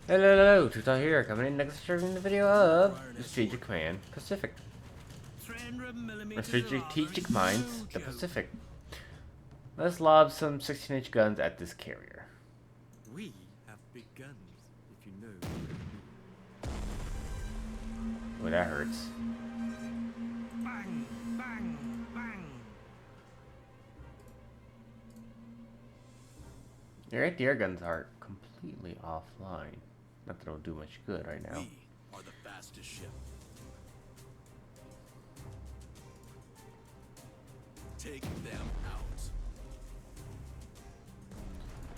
Hello, Tutal here, coming in next serving the video of the Strategic Command Pacific. Or Strategic Minds, the Pacific. Let's lob some 16-inch guns at this carrier. We have big guns, if you know. Oh, that hurts. Bang, bang, bang. Your anti-air guns are completely offline. Not that it'll do much good right now. We are the fastest ship. Take them out.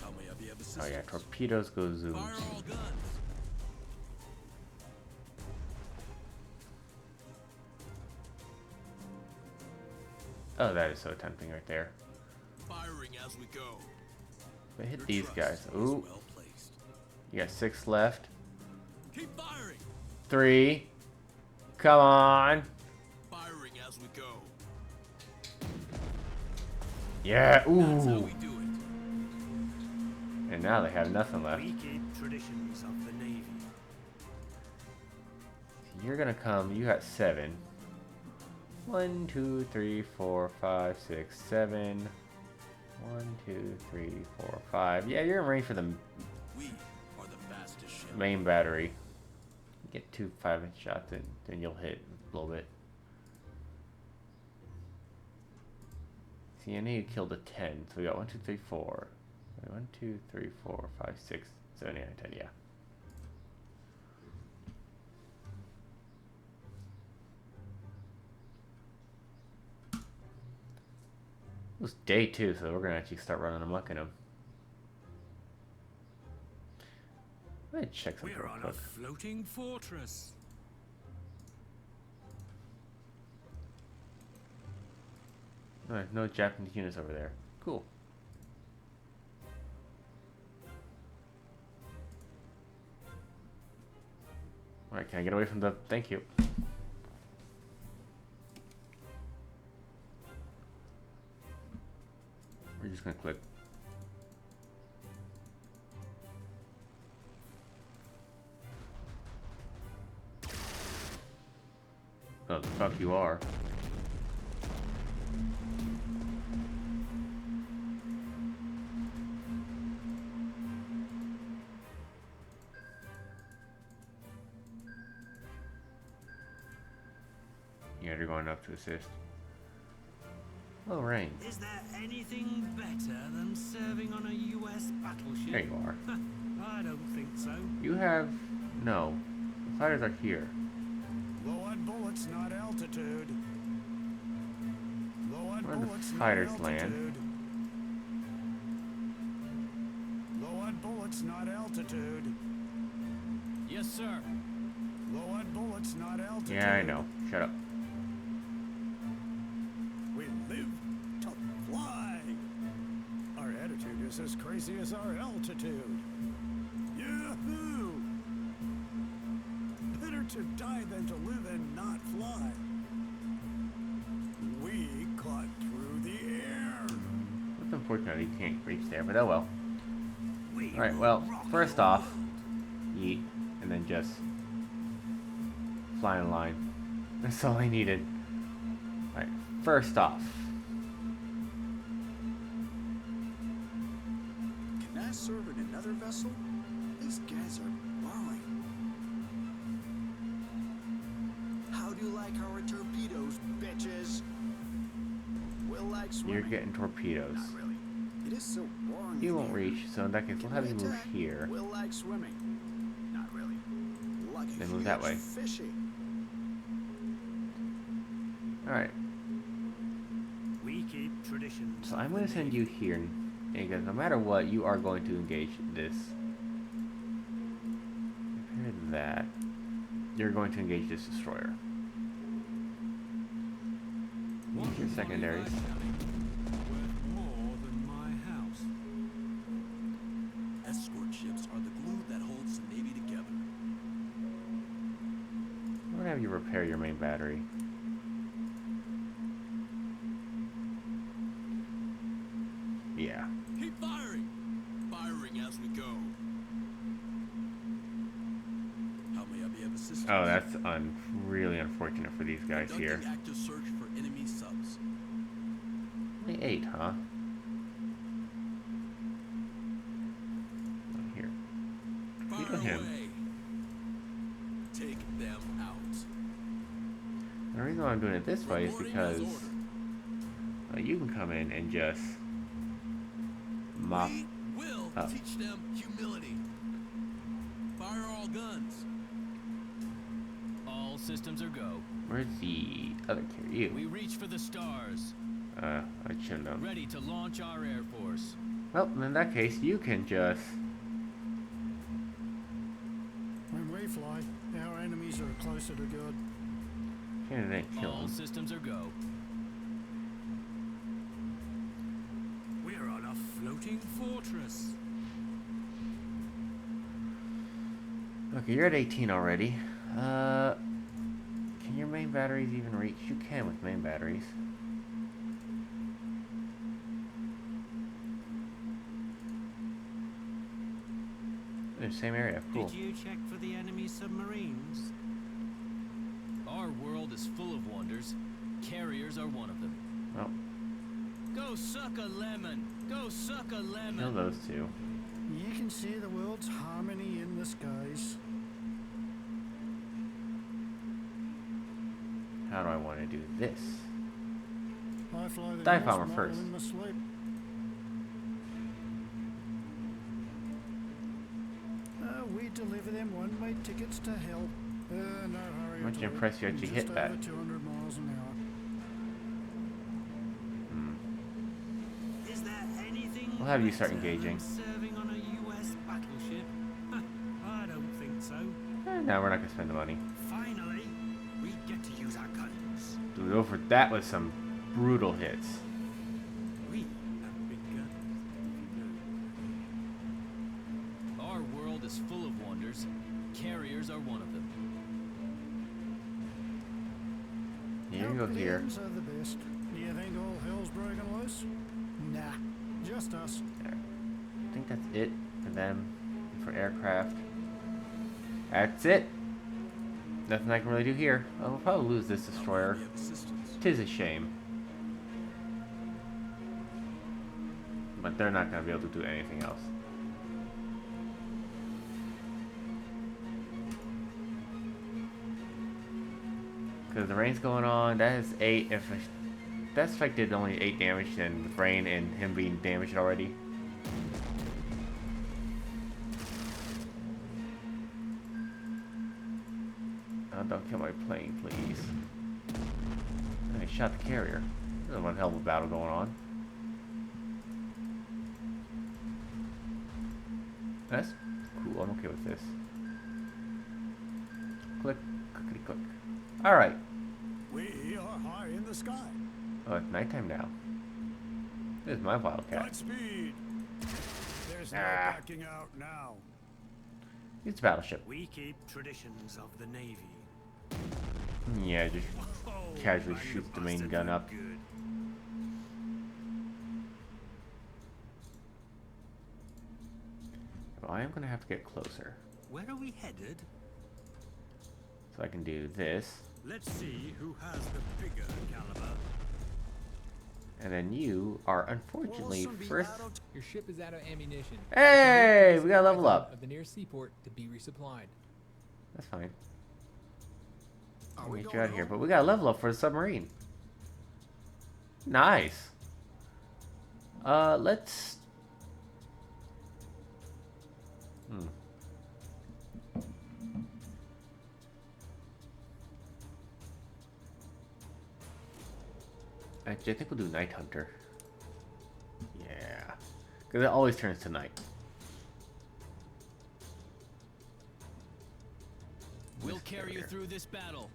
How may I be of assistance? Oh yeah, torpedoes go zooms. Fire all guns. Oh, that is so tempting right there. Firing as we go. But hit Your these trust guys. is Ooh, well placed. you got 6 left. Keep firing. 3. Come on. Firing as we go. Yeah, That's how ooh. we do it. And now they have nothing left. Wicked traditions of the Navy. You're gonna come, you got 7. 1, 2, 3, 4, 5, 6, 7. 1, 2, 3, 4, 5. Yeah, you're ready for the We are the fastest ship. main battery. Get 2 5-inch shots and then you'll hit a little bit. See, I need to kill the 10. So we got 1, 2, 3, 4. 1, 2, 3, 4, 5, 6, 7, 8, 9, 10, yeah. It was day 2, so we're gonna actually start running amok in them. Let me check something We're real on quick. a floating fortress. Alright, no Japanese units over there. Cool. Alright, can I get away from the... Thank you. We're just gonna click. Oh, the fuck you are. Yeah, they're going up to assist. Oh, rain. Is there anything better than serving on a U.S. battleship? There you are. I don't think so. You have... No. The fighters are here. Low on bullets, not altitude. Low on Where the bullets, not fighters land? altitude. Low on bullets, not altitude. Yes, sir. Low on bullets, not altitude. Yeah, I know. Shut up. We live to fly. Our attitude is as crazy as our altitude. Yahoo! Better to die than to live and not fly. We caught through the air. It's unfortunate you can't reach there, but oh well. We Alright, will well, rock first your off, world. yeet, and then just fly in line. That's all I needed. Alright, first off. Can I serve in another vessel? These guys are boring. How do you like our torpedoes, bitches? Will like swimming? You're getting torpedoes. Not really. It is so boring. You in won't here. reach, so in that case, we'll Can have we you move attack? here. Will like swimming. Not really. Like a Then move that huge way. Fishy. Alright, We keep traditions. so I'm of going the to send Navy. you here, because no matter what, you are going to engage this. Repair that. You're going to engage this destroyer. Use your secondaries. Worth more than my house. Escort ships are the glue that holds the Navy together. I'm going to have you repair your main battery. Yeah. Keep firing. Firing as we go. systems. Oh, that's really unfortunate for these guys here. Conducting active search for enemy subs. Only 8, huh? Here. Fire Torpedo him. away. Take them out. The reason why I'm doing it this way is Reporting as because ordered. you can come in and just mop. We will up. teach them humility. Fire all guns. All systems are go. Where's the other carrier? We You. reach for the stars. I shouldn't have. Ready to launch our Air Force. Well, in that case, you can just. When we fly, our enemies are closer to God. Can't ain't kill All him. systems are go. We're on a floating fortress. Okay, you're at 18 already. Can your main batteries even reach? You can with main batteries. In the same area. Cool. Did you check for the enemy submarines? Our world is full of wonders. Carriers are one of them. Well, Go suck a lemon. Go suck a kill lemon. those two. You can see the world's harmony in the skies. How do I want to do this? I fly the Dive Norse bomber model first. in my sleep. We deliver them one-way tickets to hell. No hurry. Much at all. impressed you actually Just hit that. over 200 miles an hour. Hmm. Is there anything We'll have you start better engaging. than serving on a US battleship? I don't think so. No, we're not gonna spend the money. Finally, we get to use our guns. Dude, over that was some brutal hits. We have big guns, if you know. Our world is full of wonders. Carriers are one of them. Yeah, you go here. Planes are the best. Do you think all hell's breaking loose? Nah, just us. There. I think that's it for them. For aircraft. That's it. Nothing I can really do here. I'll probably lose this destroyer. We have assistance. Tis a shame. But they're not going to be able to do anything else. Because the rain's going on. That is 8. If that strike did only 8 damage, then with rain and him being damaged already. Oh, don't kill my plane, please. I shot the carrier. There's one hell of a battle going on. That's cool. I'm okay with this. Click, clickety click. Alright. We are high in the sky. Oh, it's nighttime now. This is my Wildcat. Godspeed. There's no Ah. backing out now. It's a battleship. We keep traditions of the Navy. Yeah, just Oh, casually man, shoot you the main bastard gun look up. good. Well, I am going to have to get closer. Where are we headed? So I can do this. Let's see who has the bigger caliber. And then you are unfortunately Wilson be first. out of Your ship is out of ammunition. Hey, we got a level up. Of the nearest seaport to be resupplied. That's fine. Are I'll we get you going out of here. home? But we got a level up for the submarine. Nice. Let's. Actually, I think we'll do Night Hunter. Yeah. Because it always turns to night. We'll This carry you carrier. through this battle.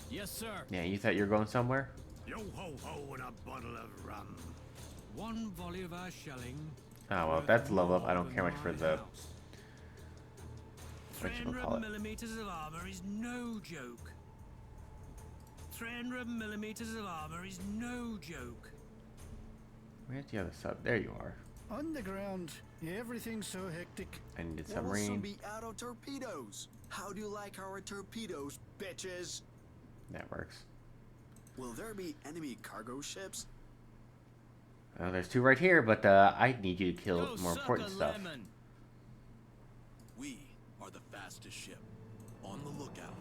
Yes, sir. Yeah, you thought you were going somewhere? Yo ho ho and a bottle of rum. One volley of our shelling. Oh, well, worth that's a level up. I more don't than care much for my the. house. Whatchamacallit. 300 millimeters of armor is no joke. 300 millimeters of armor is no joke. Where's the other sub? There you are. Underground, everything's so hectic. I need a What will soon submarine. be out of torpedoes? How do you like our torpedoes, bitches? That works. Will there be enemy cargo ships? There's two right here, but I need you to kill Go more suck important a stuff. lemon. We are the fastest ship. On the lookout.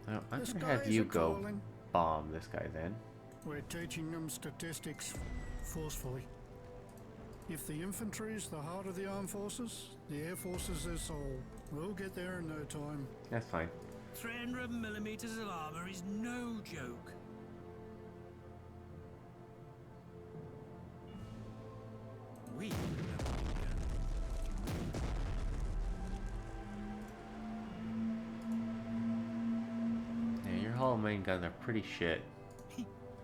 Oh, I'm The gonna have skies you are go calling. bomb this guy then. We're teaching them statistics forcefully. If the infantry is the heart of the armed forces, the air force is their soul. We'll get there in no time. That's fine. 300 millimeters of armor is no joke. We Yeah, your hull main guns are pretty shit.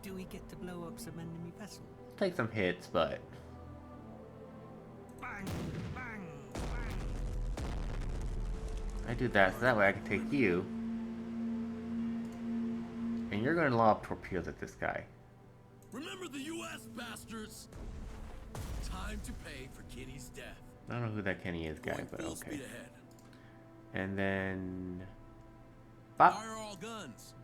Do we get to blow up some enemy vessels? Take some hits, but Bang, bang, bang. I do that so that way I can take you. And you're gonna lob torpedoes at this guy. Remember the U.S. bastards? Time to pay for Kenny's death. I don't know who that Kenny is, guy, Going but full okay. speed ahead. And then Bop. Fire all guns.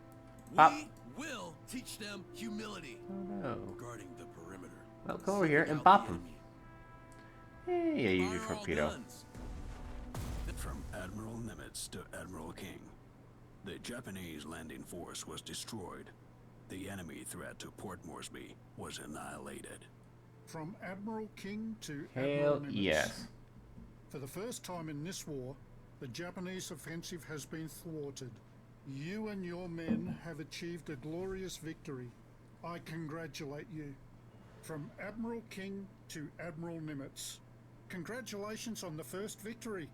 Bop. We will teach them humility. Oh no. Guarding the perimeter. Well, come over here and Seek out bop the him. enemy. Hey, use your Fire all torpedo. guns. From Admiral Nimitz to Admiral King, the Japanese landing force was destroyed. The enemy threat to Port Moresby was annihilated. From Admiral King to Hell yes. For the first time in this war, the Japanese offensive has been thwarted. You and your men have achieved a glorious victory. I congratulate you. From Admiral King to Admiral Nimitz, congratulations on the first victory.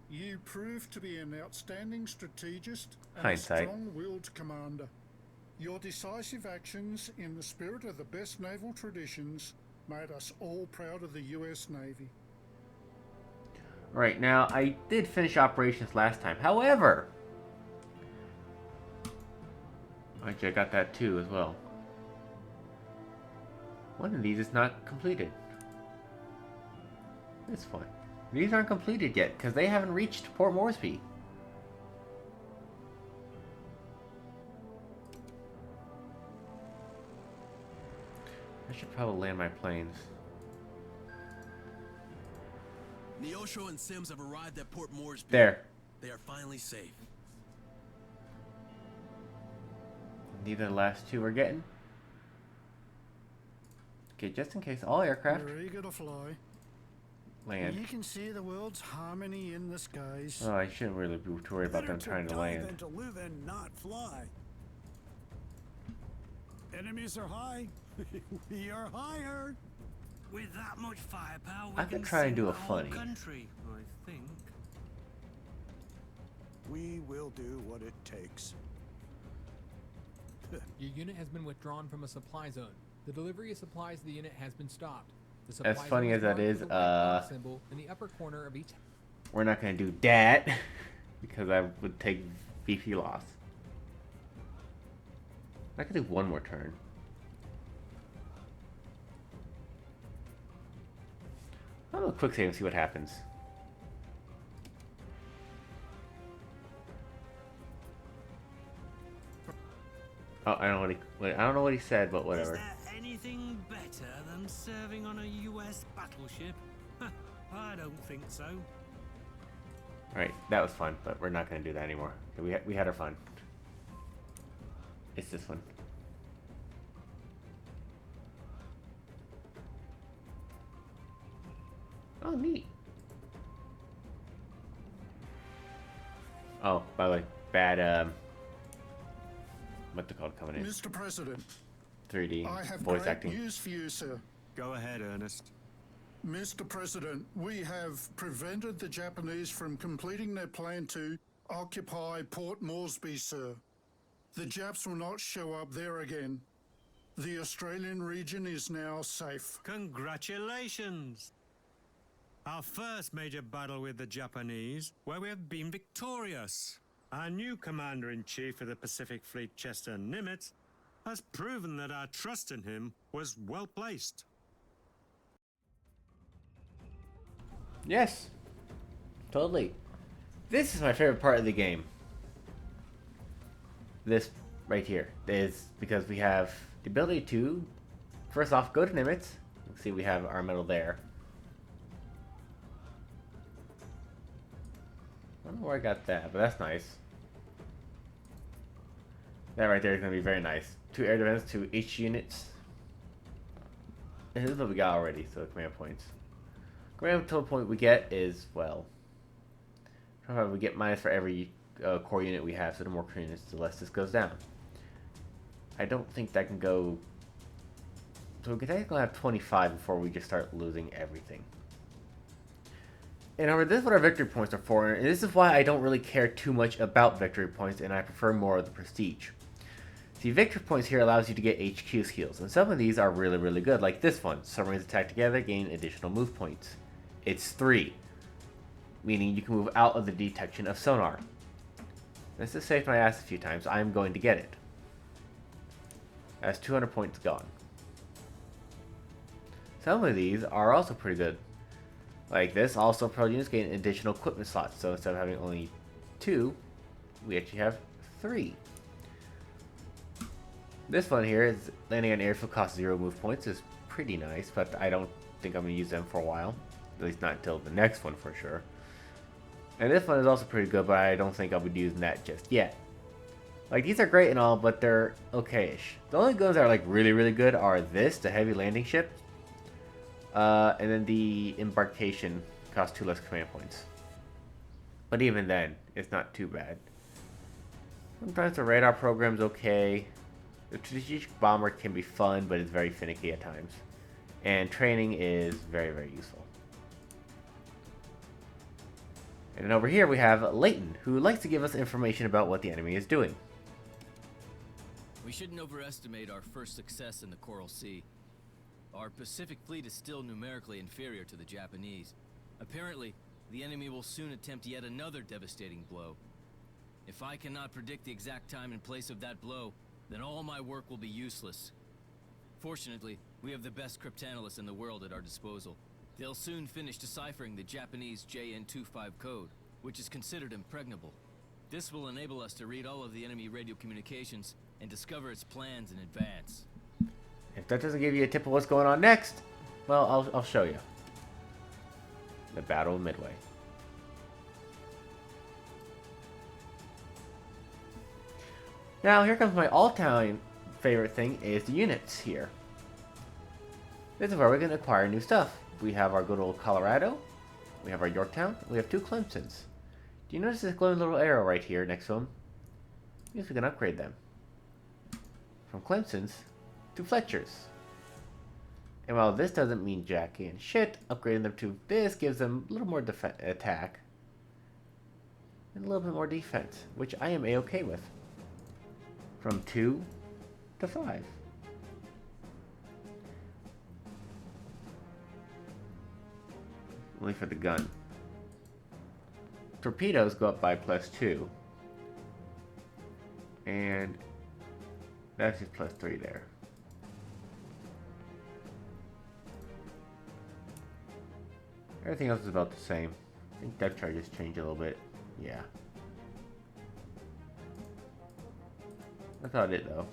You proved to be an outstanding strategist and Hindsight. a strong-willed commander. Your decisive actions in the spirit of the best naval traditions made us all proud of the U.S. Navy. Right, now I did finish operations last time. However, actually I got that too as well. One of these is not completed. This one. These aren't completed yet because they haven't reached Port Moresby. I should probably land my planes. Neosho and Sims have arrived at Port Moresby. There. They are finally safe. These are the last two we're getting. Okay, just in case, all aircraft We're eager to fly. land. You can see the world's harmony in the skies. Oh, I shouldn't really be too worried about them trying to land. Than to live and not fly. Enemies are high. We are higher. With that much firepower, we I could can try and sink do a the whole funny. country, I think. We will do what it takes. Your unit has been withdrawn from a supply zone. The delivery of supplies to the unit has been stopped. The supply As zone funny as that marked is, with a white X symbol in the upper corner of each. We're not gonna do that because I would take beefy loss. I could do one more turn. I'll do a quick save and see what happens. Oh, I don't know I don't know what he said, but Is whatever. there anything better than serving on a US battleship? I don't think so. Alright, that was fun, but we're not gonna do that anymore. We had our fun. It's this one. Oh, neat. Oh, by the way, bad, what's it called coming in? Mr. President, 3D I have voice great acting. news for you, sir. Go ahead, Ernest. Mr. President, we have prevented the Japanese from completing their plan to occupy Port Moresby, sir. The Japs will not show up there again. The Australian region is now safe. Congratulations! Our first major battle with the Japanese, where we have been victorious. Our new Commander-in-Chief of the Pacific Fleet, Chester Nimitz, has proven that our trust in him was well placed. Yes. Totally. This is my favorite part of the game. This right here is because we have the ability to, first off, go to Nimitz. Let's see, we have our medal there. I don't know where I got that, but that's nice. That right there is going to be very nice. 2 air defense to each units. And this is what we got already, so command points. Command total point we get is, well, we get minus for every core unit we have, so the more core units, the less this goes down. I don't think that can go... So we can technically have 25 before we just start losing everything. And this is what our victory points are for, and this is why I don't really care too much about victory points, and I prefer more of the prestige. See, victory points here allows you to get HQ skills, and some of these are really, really good, like this one. Submarines attack together, gain additional move points. It's 3, meaning you can move out of the detection of sonar. This is saved my ass a few times. I'm going to get it. That's 200 points gone. Some of these are also pretty good. Like this, also pro units gain additional equipment slots. So instead of having only 2, we actually have 3. This one here is landing on airfield costs 0 move points. Is pretty nice, but I don't think I'm going to use them for a while. At least not until the next one for sure. And this one is also pretty good, but I don't think I'll be using that just yet. Like, these are great and all, but they're okay-ish. The only guns that are like really, really good are this, the heavy landing ship. And then the embarkation costs 2 less command points. But even then, it's not too bad. Sometimes the radar program's okay. The strategic bomber can be fun, but it's very finicky at times. And training is very, very useful. And then over here we have Leighton, who likes to give us information about what the enemy is doing. We shouldn't overestimate our first success in the Coral Sea. Our Pacific fleet is still numerically inferior to the Japanese. Apparently, the enemy will soon attempt yet another devastating blow. If I cannot predict the exact time and place of that blow, then all my work will be useless. Fortunately, we have the best cryptanalysts in the world at our disposal. They'll soon finish deciphering the Japanese JN25 code, which is considered impregnable. This will enable us to read all of the enemy radio communications and discover its plans in advance. If that doesn't give you a tip of what's going on next, well, I'll show you. The Battle of Midway. Now, here comes my all-time favorite thing, is the units here. This is where we're going to acquire new stuff. We have our good old Colorado, we have our Yorktown, we have 2 Clemsons. Do you notice this glowing little arrow right here next to them? Yes, we can upgrade them. From Clemsons to Fletchers. And while this doesn't mean jack and shit, upgrading them to this gives them a little more attack and a little bit more defense, which I am a-okay with. From 2 to 5. Only for the gun. Torpedoes go up by +2. And that's just +3 there. Everything else is about the same. I think depth charges change a little bit. Yeah. That's about it though.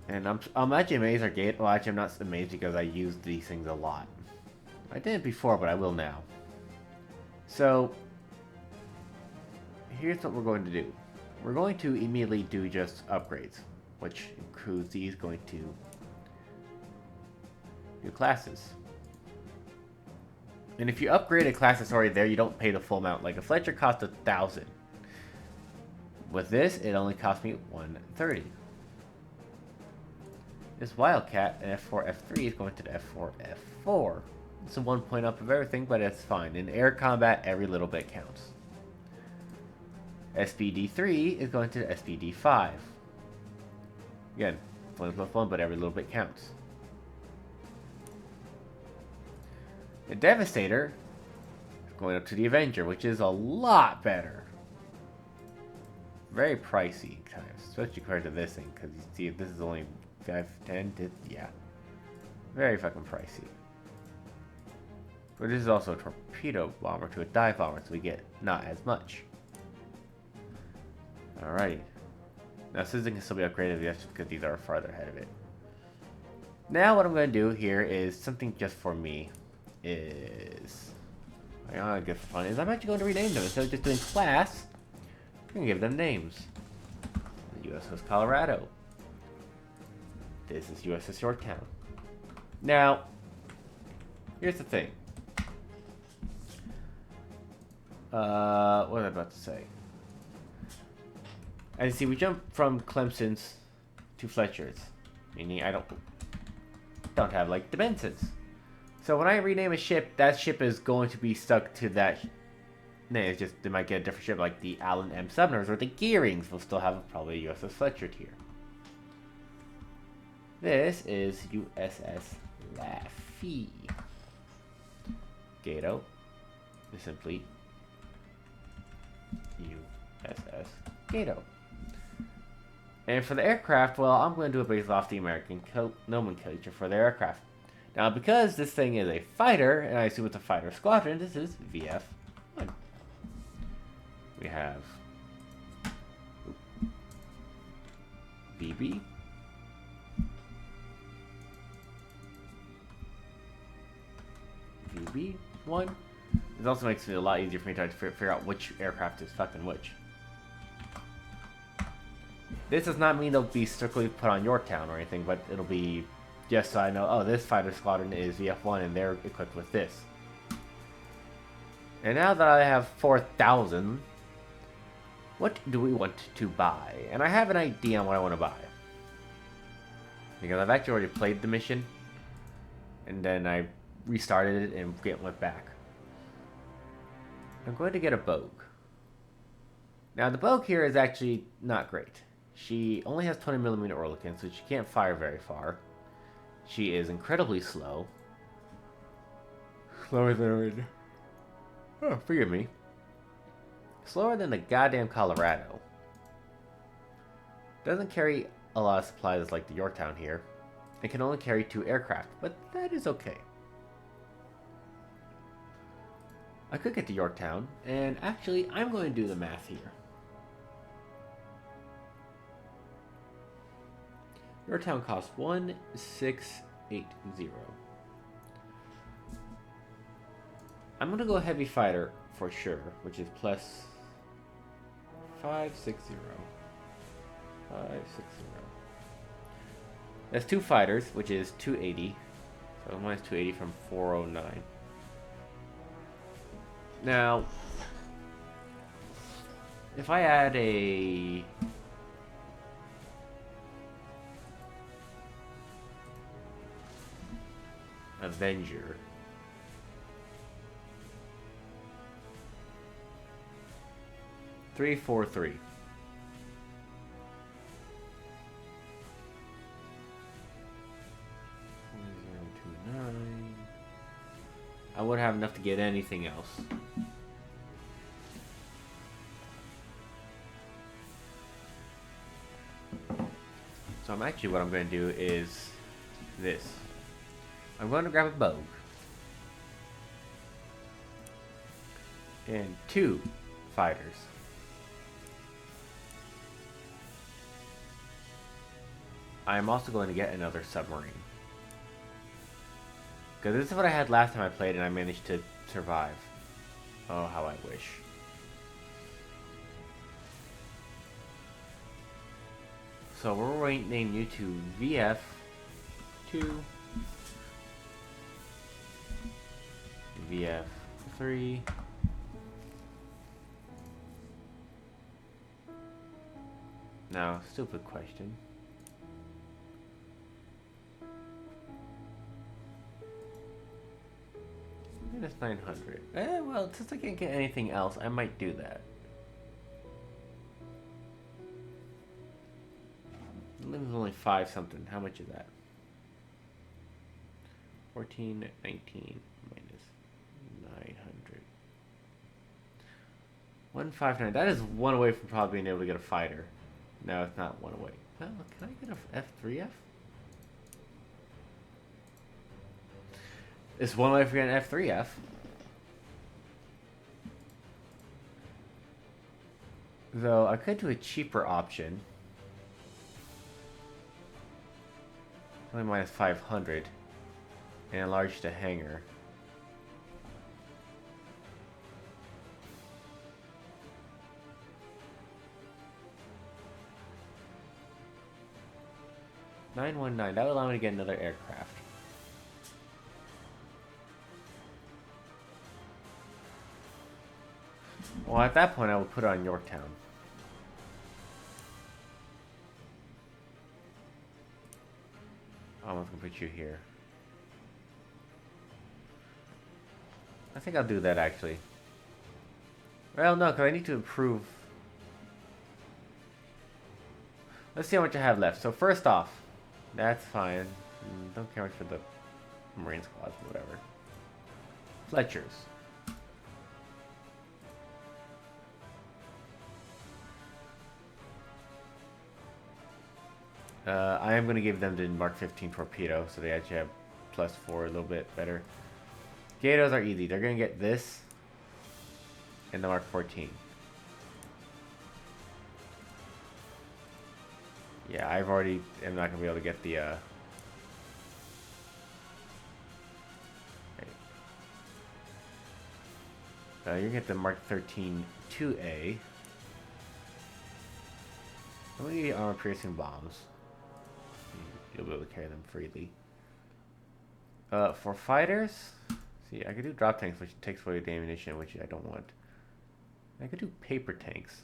And I'm actually amazed our gate. Well, actually, I'm not amazed because I use these things a lot. I didn't before, but I will now. So, here's what we're going to do. We're going to immediately do just upgrades, which includes these going to do classes. And if you upgrade a class that's already there, you don't pay the full amount. Like a Fletcher costs 1,000. With this, it only cost me 130. This Wildcat, an F4, F3 is going to the F4, F4. It's a 1 point up of everything, but it's fine. In air combat, every little bit counts. SPD3 is going to the SPD5. Again, 1+1, but every little bit counts. The Devastator is going up to the Avenger, which is a lot better. very pricey times, especially compared to this thing, because you see this is only 5, 10, yeah. Very fucking pricey. But this is also a torpedo bomber to a dive bomber, so we get not as much. Alrighty. Now Citizen can still be upgraded, that's just because these are farther ahead of it. Now what I'm going to do here is something just for me. I'm actually going to rename them. Instead of just doing class, I'm going to give them names. The USS Colorado. This is USS Yorktown. Now, here's the thing. What was I about to say? As you see, we jump from Clemson's to Fletcher's, meaning I don't have like the Bensons. So when I rename a ship, that ship is going to be stuck to that name. It's just they might get a different ship, like the Allen M. Sumners or the Gearings will still have probably a USS Fletcher tier. This is USS Laffey. Gato is simply USS Gato. And for the aircraft, well, I'm going to do it based off the American nomenclature for the aircraft. Now, because this thing is a fighter, and I assume it's a fighter squadron, this is VF-1. We have VB, VB-1. It also makes it a lot easier for me to figure out which aircraft is fucking which. This does not mean they'll be strictly put on Yorktown or anything, but it'll be just so I know, oh, this fighter squadron is VF-1 and they're equipped with this. And now that I have 4,000, what do we want to buy? And I have an idea on what I want to buy. Because I've actually already played the mission, and then I restarted it and went back. I'm going to get a Bogue. Now the Bogue here is actually not great. She only has 20mm Oerlikon, so she can't fire very far. She is incredibly slow. Slower than... Oh, forgive me. Slower than the goddamn Colorado. Doesn't carry a lot of supplies like the Yorktown here. It can only carry 2 aircraft, but that is okay. I could get to Yorktown, and actually, I'm going to do the math here. Yorktown costs 1,680. I'm going to go heavy fighter for sure, which is plus 560. 560. That's 2 fighters, which is 280. So minus 280 from 409. Now, if I add a Avenger, $343. I wouldn't have enough to get anything else. So what I'm going to do is this. I'm going to grab a Bogue. And 2 fighters. I'm also going to get another submarine. Because this is what I had last time I played and I managed to survive. Oh, how I wish. So we're going to name you to VF2, VF3, now, stupid question. Minus 900. Well, since I can't get anything else, I might do that. Lim's only 5 something. How much is that? 14, 19 minus 900. 159. That is one away from probably being able to get a fighter. No, it's not one away. Oh, can I get a F3F? It's one away from getting an F3F. Though I could do a cheaper option. Only minus 500. And enlarge the hangar. $919. That would allow me to get another aircraft. Well, at that point, I would put it on Yorktown. I'm just gonna put you here. I think I'll do that actually. Well, no, because I need to improve. Let's see how much I have left. So first off, that's fine. Don't care much for the Marine squads, whatever. Fletchers. I am going to give them the Mark 15 torpedo, so they actually have +4, a little bit better. Gatos are easy. They're going to get this and the Mark 14. Yeah, I've already am not going to be able to get the you can get the Mark 13 2A. I'm going to get armor piercing bombs. You'll be able to carry them freely. For fighters, see, I could do drop tanks, which takes away the ammunition, which I don't want. I could do paper tanks.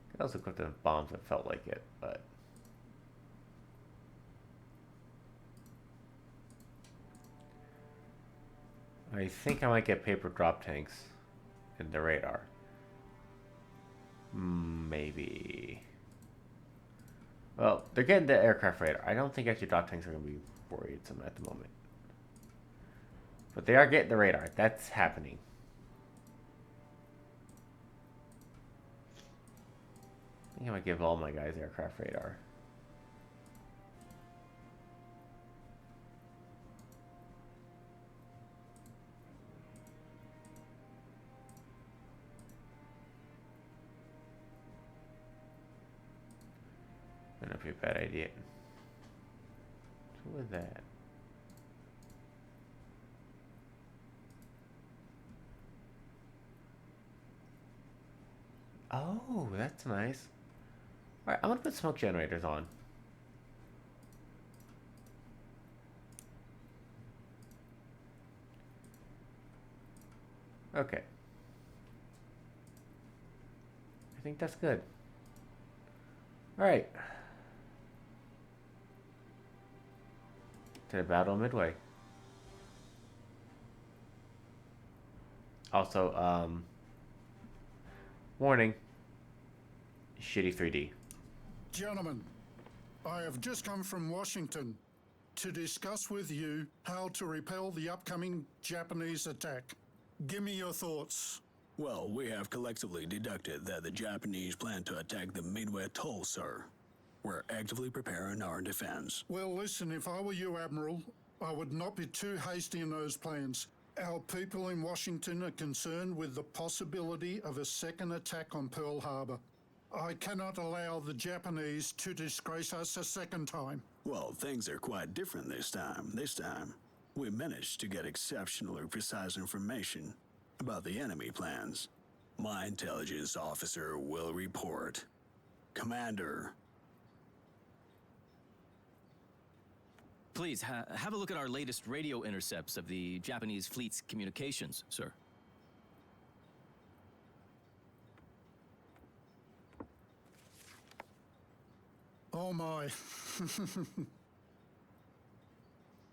I could also equip them with bombs that felt like it, but I think I might get paper drop tanks in the radar. Maybe. Well, they're getting the aircraft radar. I don't think actually drop tanks are going to be worrisome at the moment. But they are getting the radar. That's happening. I think I might give all my guys aircraft radar. Might not be a bad idea. What was that? Oh, that's nice. Alright, I'm gonna put smoke generators on. Okay. I think that's good. Alright. To the Battle of Midway. Also, warning. Shitty 3D. Gentlemen, I have just come from Washington to discuss with you how to repel the upcoming Japanese attack. Give me your thoughts. Well, we have collectively deducted that the Japanese plan to attack the Midway Atoll, sir. We're actively preparing our defense. Well, listen, if I were you, Admiral, I would not be too hasty in those plans. Our people in Washington are concerned with the possibility of a second attack on Pearl Harbor. I cannot allow the Japanese to disgrace us a second time. Well, things are quite different this time. This time, we managed to get exceptionally precise information about the enemy plans. My intelligence officer will report. Commander. Please, have a look at our latest radio intercepts of the Japanese fleet's communications, sir. Oh my.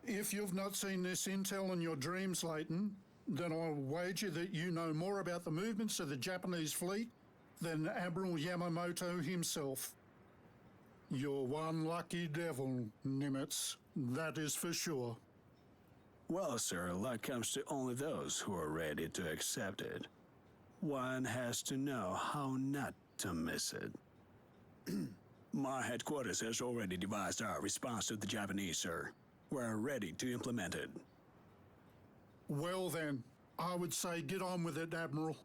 If you've not seen this intel in your dreams, Leighton, then I'll wager that you know more about the movements of the Japanese fleet than Admiral Yamamoto himself. You're one lucky devil, Nimitz. That is for sure. Well, sir, luck comes to only those who are ready to accept it. One has to know how not to miss it. My headquarters has already devised our response to the Japanese, sir. We're ready to implement it. Well then, I would say get on with it, Admiral.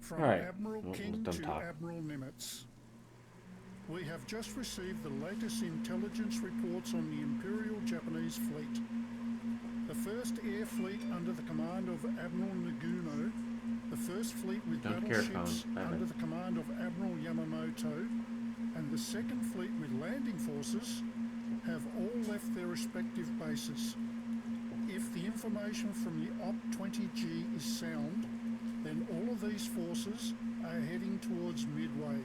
From Right. Admiral We'll King let them to talk. Admiral Nimitz. We have just received the latest intelligence reports on the Imperial Japanese fleet. The first air fleet under the command of Admiral Naguno, the first fleet with Don't care, battleships phone. under the command of Admiral Yamamoto, and the second fleet with landing forces have all left their respective bases. If the information from the OP-20G is sound, then all of these forces are heading towards Midway.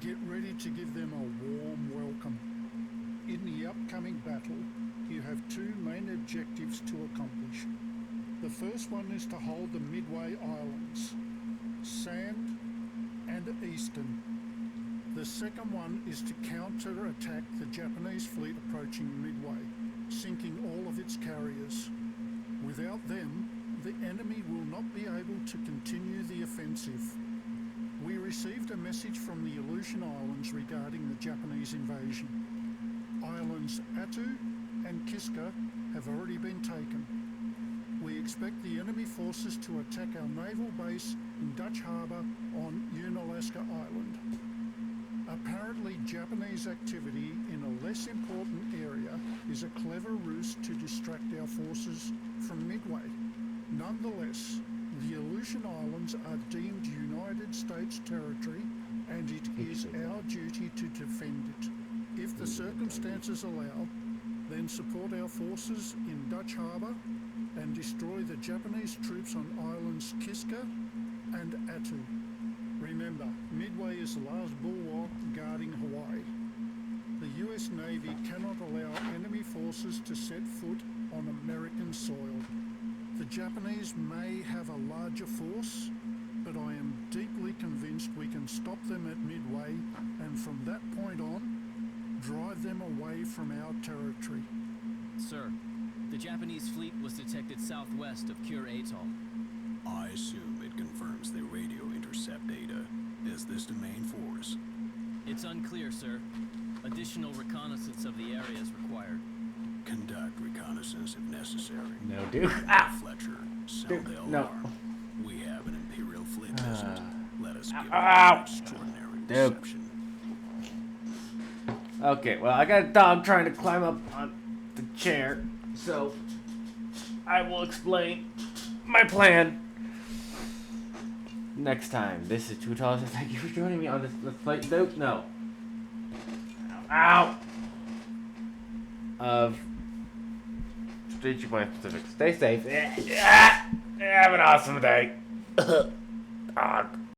Get ready to give them a warm welcome. In the upcoming battle, you have two main objectives to accomplish. The first one is to hold the Midway Islands, Sand and Eastern. The second one is to counter-attack the Japanese fleet approaching Midway, sinking all of its carriers. Without them, the enemy will not be able to continue the offensive. We received a message from the Aleutian Islands regarding the Japanese invasion. Islands Attu and Kiska have already been taken. We expect the enemy forces to attack our naval base in Dutch Harbour on Unalaska Island. Apparently, Japanese activity in a less important area is a clever ruse to distract our forces from Midway. Nonetheless, the Aleutian Islands are deemed United States territory, and it is our duty to defend it. If the circumstances allow, then support our forces in Dutch Harbour and destroy the Japanese troops on islands Kiska and Attu. Remember, Midway is the last bulwark guarding Hawaii. The US Navy cannot allow enemy forces to set foot on American soil. The Japanese may have a larger force, but I am deeply convinced we can stop them at Midway, and from that point on, drive them away from our territory. Sir, the Japanese fleet was detected southwest of Kure Atoll. I assume it confirms the radio intercept data. Is this the main force? It's unclear, sir. Additional reconnaissance of the area is required. Conduct reconnaissance if necessary. No, dude. Ah! Fletcher, sound Dude, the no. alarm. We have an Imperial fleet visit. Let us give Ow. an extraordinary Dude. reception. Okay, well, I got a dog trying to climb up on the chair, so I will explain my plan next time. This is Tutal. Thank you for joining me on this Let's Play. No. Ow! Of Strategic Mind Pacific. Stay safe. Have an awesome day. Dog.